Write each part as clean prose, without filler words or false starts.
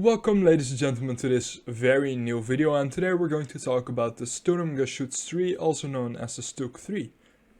Welcome ladies and gentlemen to this very new video, and today we're going to talk about the StuG 3, also known as the StuG 3.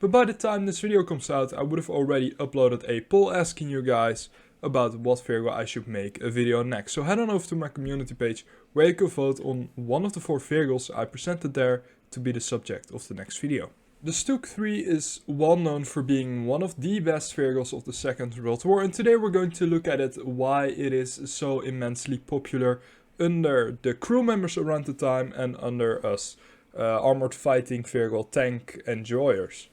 But by the time this video comes out, I would have already uploaded a poll asking you guys about what Virgo I should make a video next. So head on over to my community page where you can vote on one of the 4 Virgos I presented there to be the subject of the next video. The StuG 3 is well known for being one of the best Virgos of the Second World War, and today we're going to look at it, why it is so immensely popular under the crew members around the time and under us armored fighting Virgo tank enjoyers.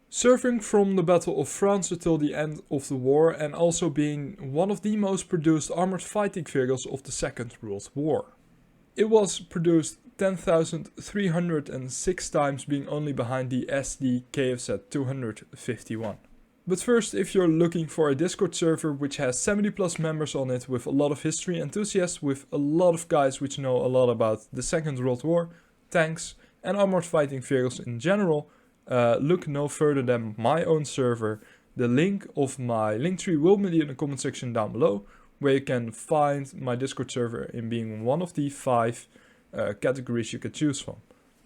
Serving from the Battle of France until the end of the war, and also being one of the most produced armored fighting Virgos of the Second World War. It was produced 10,306 times, being only behind the SD KFZ 251. But first, if you're looking for a Discord server which has 70 plus members on it, with a lot of history enthusiasts, with a lot of guys which know a lot about the Second World War, tanks and armored fighting vehicles in general, look no further than my own server. The link of my Linktree will be in the comment section down below, where you can find my Discord server in being one of the 5 categories you can choose from.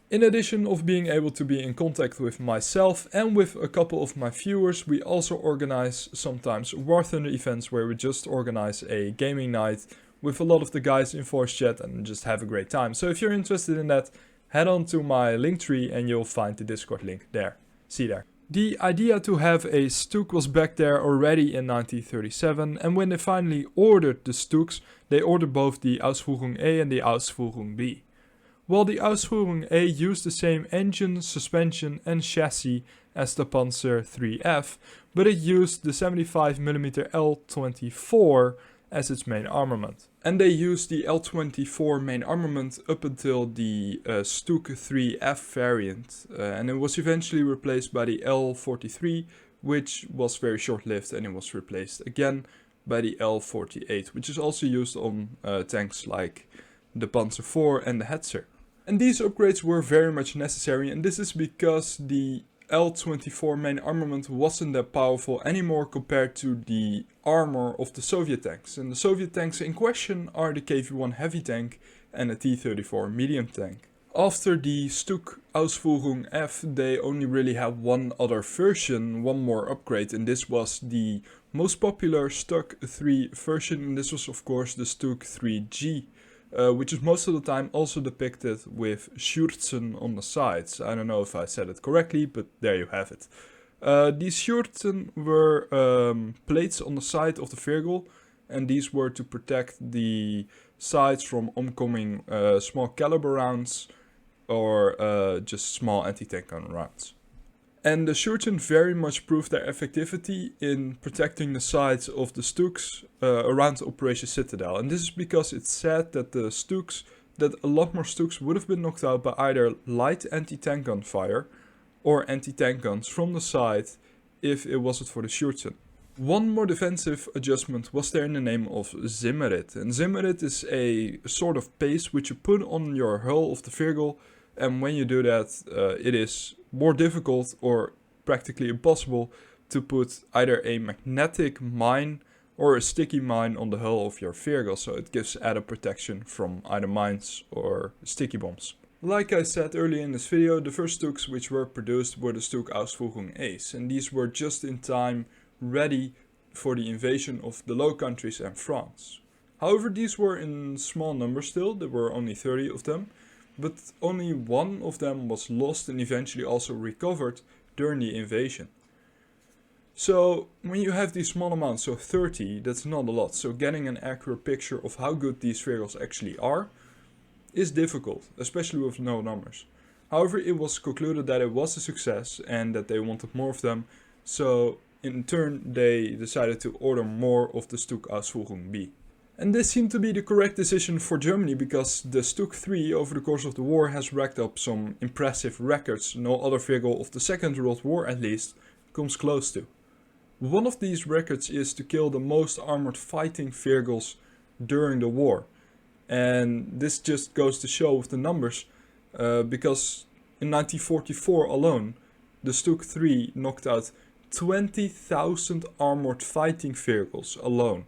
In addition of being able to be in contact with myself and with a couple of my viewers, we also organize sometimes War Thunder events where we just organize a gaming night with a lot of the guys in voice chat and just have a great time. So if you're interested in that, head on to my Linktree and you'll find the Discord link there. See you there. The idea to have a StuG was back there already in 1937, and when they finally ordered the StuGs, they ordered both the Ausführung A and the Ausführung B. While the Ausführung A used the same engine, suspension and chassis as the Panzer IIIF, but it used the 75mm L24 as its main armament. And they used the L24 main armament up until the StuG 3F variant, and it was eventually replaced by the L43, which was very short-lived, and it was replaced again by the L48, which is also used on tanks like the Panzer IV and the Hetzer. And these upgrades were very much necessary, and this is because the L24 main armament wasn't that powerful anymore compared to the armor of the Soviet tanks. And the Soviet tanks in question are the KV-1 heavy tank and the T-34 medium tank. After the StuG Ausführung F, they only really had one other version, one more upgrade, and this was the most popular StuG 3 version, and this was of course the StuG 3G. Which is most of the time also depicted with Schürzen on the sides. I don't know if I said it correctly, but there you have it. These Schürzen were plates on the side of the Virgo, and these were to protect the sides from oncoming small caliber rounds or just small anti-tank gun rounds. And the Schürzen very much proved their effectivity in protecting the sides of the StuGs around Operation Citadel. And this is because it's said that a lot more StuGs would have been knocked out by either light anti-tank gun fire or anti-tank guns from the side if it wasn't for the Schürzen. One more defensive adjustment was there in the name of Zimmerit. And Zimmerit is a sort of paste which you put on your hull of the Virgo, and when you do that, it is more difficult or practically impossible to put either a magnetic mine or a sticky mine on the hull of your Virgo, so it gives added protection from either mines or sticky bombs. Like I said earlier in this video, the first StuGs which were produced were the StuG Ausführung A's, and these were just in time ready for the invasion of the Low Countries and France. However, these were in small numbers still, there were only 30 of them. But only one of them was lost and eventually also recovered during the invasion. So when you have these small amounts, so 30, that's not a lot. So getting an accurate picture of how good these Virgos actually are is difficult, especially with no numbers. However, it was concluded that it was a success and that they wanted more of them. So in turn, they decided to order more of the StuG Ausführung B. And this seemed to be the correct decision for Germany, because the StuG 3 over the course of the war has racked up some impressive records no other Virgo of the Second World War at least comes close to. One of these records is to kill the most armored fighting Virgos during the war. And this just goes to show with the numbers, because in 1944 alone, the StuG 3 knocked out 20,000 armored fighting vehicles alone.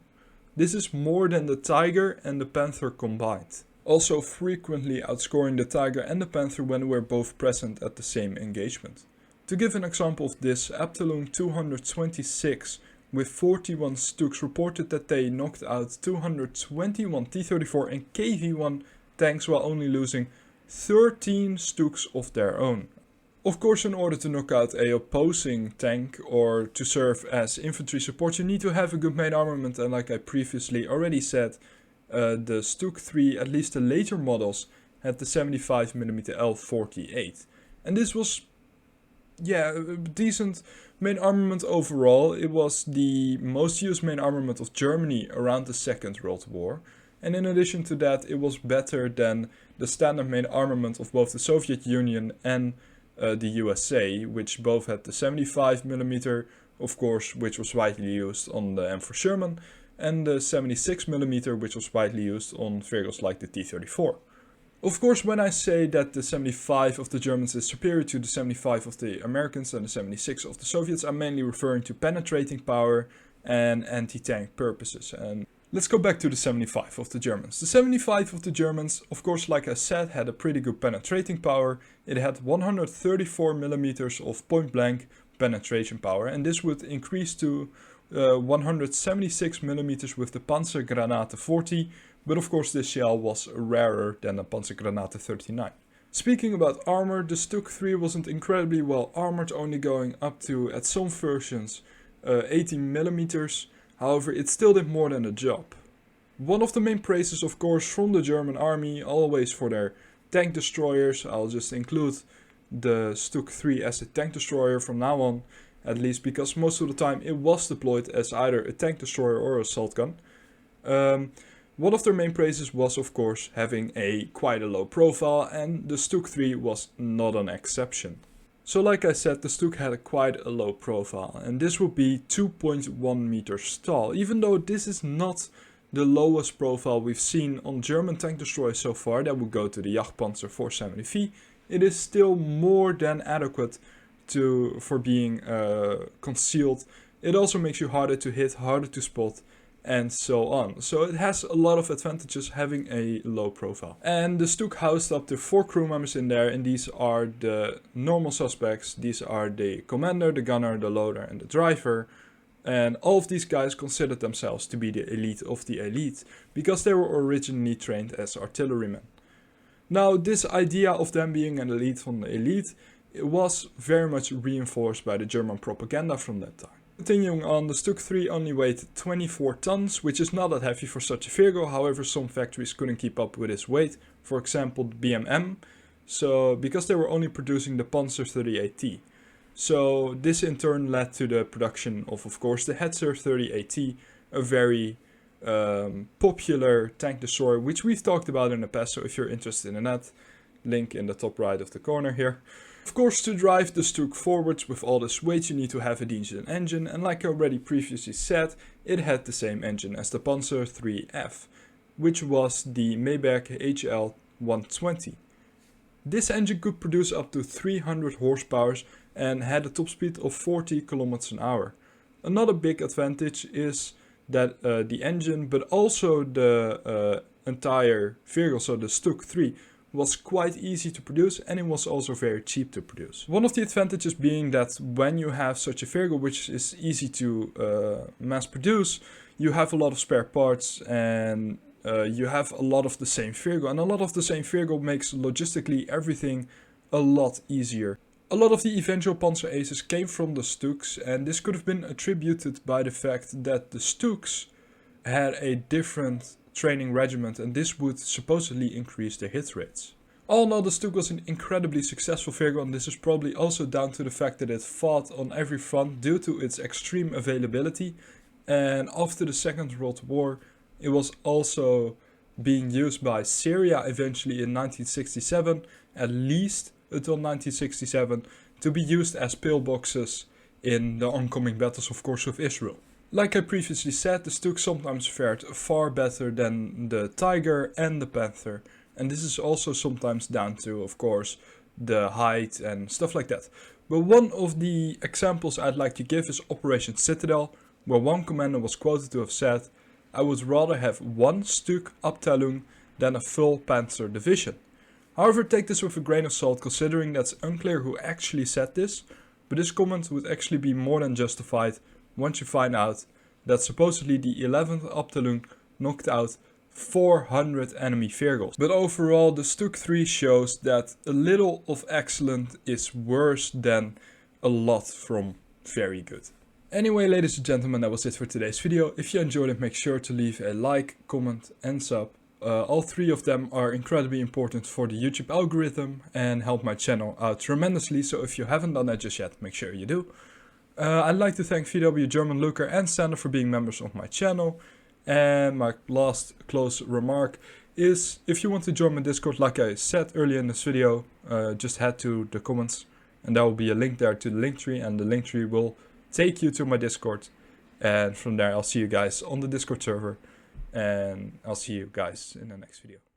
This is more than the Tiger and the Panther combined. Also frequently outscoring the Tiger and the Panther when we're both present at the same engagement. To give an example of this, Abteilung 226 with 41 StuGs reported that they knocked out 221 T-34 and KV-1 tanks while only losing 13 StuGs of their own. Of course, in order to knock out a opposing tank or to serve as infantry support, you need to have a good main armament, and like I previously already said, the StuG 3, at least the later models, had the 75mm L48. And this was, yeah, a decent main armament overall. It was the most used main armament of Germany around the Second World War. And in addition to that, it was better than the standard main armament of both the Soviet Union and the USA, which both had the 75mm, of course, which was widely used on the M4 Sherman, and the 76mm, which was widely used on vehicles like the T-34. Of course, when I say that the 75 of the Germans is superior to the 75 of the Americans and the 76 of the Soviets, I'm mainly referring to penetrating power and anti-tank purposes. And let's go back to the 75 of the Germans. The 75 of the Germans, of course, like I said, had a pretty good penetrating power. It had 134mm of point-blank penetration power, and this would increase to 176mm with the Panzergranate 40, but of course this shell was rarer than the Panzergranate 39. Speaking about armor, the StuG 3 wasn't incredibly well armored, only going up to, at some versions, 18mm. However, it still did more than the job. One of the main praises, of course, from the German army, always for their tank destroyers. I'll just include the StuG 3 as a tank destroyer from now on, at least because most of the time it was deployed as either a tank destroyer or assault gun. One of their main praises was, of course, having quite a low profile, and the StuG 3 was not an exception. So like I said, the StuG had quite a low profile, and this would be 2.1 meters tall, even though this is not the lowest profile we've seen on German tank destroyers so far. That would go to the Jagdpanzer 470V. It is still more than adequate for being concealed. It also makes you harder to hit, harder to spot, and so on. So it has a lot of advantages having a low profile. And the StuG housed up to 4 crew members in there, and these are the normal suspects. These are the commander, the gunner, the loader, and the driver. And all of these guys considered themselves to be the elite of the elite, because they were originally trained as artillerymen. Now, this idea of them being an elite from the elite, it was very much reinforced by the German propaganda from that time. Continuing on, the StuG 3 only weighed 24 tons, which is not that heavy for such a vehicle. However, some factories couldn't keep up with its weight. For example, the BMM, because they were only producing the Panzer 38T. So this in turn led to the production of course, the Hetzer 38T, a very popular tank destroyer, which we've talked about in the past. So if you're interested in that, link in the top right of the corner here. Of course, to drive the StuG forwards with all this weight, you need to have a decent engine, and like I already previously said, it had the same engine as the Panzer 3F, which was the Maybach HL 120. This engine could produce up to 300 horsepower and had a top speed of 40 km an hour. Another big advantage is that the engine, but also the entire vehicle, so the StuG 3, was quite easy to produce, and it was also very cheap to produce. One of the advantages being that when you have such a vehicle which is easy to mass produce, you have a lot of spare parts, and you have a lot of the same vehicle, and a lot of the same vehicle makes logistically everything a lot easier. A lot of the eventual Panzer Aces came from the StuGs, and this could have been attributed by the fact that the StuGs had a different training regiment, and this would supposedly increase their hit rates. All in all, the StuG was an incredibly successful vehicle, and this is probably also down to the fact that it fought on every front due to its extreme availability. And after the Second World War, it was also being used by Syria eventually in 1967, at least until 1967, to be used as pillboxes in the oncoming battles, of course, with Israel. Like I previously said, the StuG sometimes fared far better than the Tiger and the Panther, and this is also sometimes down to, of course, the height and stuff like that. But one of the examples I'd like to give is Operation Citadel, where one commander was quoted to have said, I would rather have one StuG Abteilung than a full Panzer division. However, take this with a grain of salt, considering that's unclear who actually said this, but this comment would actually be more than justified once you find out that supposedly the 11th Abteilung knocked out 400 enemy Virgos. But overall, the StuG 3 shows that a little of excellent is worse than a lot from very good. Anyway, ladies and gentlemen, that was it for today's video. If you enjoyed it, make sure to leave a like, comment and sub. All three of them are incredibly important for the YouTube algorithm and help my channel out tremendously. So if you haven't done that just yet, make sure you do. I'd like to thank VW, German, Luker and Sander for being members of my channel. And my last close remark is, if you want to join my Discord, like I said earlier in this video, just head to the comments and there will be a link there to the link tree, and the link tree will take you to my Discord. And from there I'll see you guys on the Discord server. And I'll see you guys in the next video.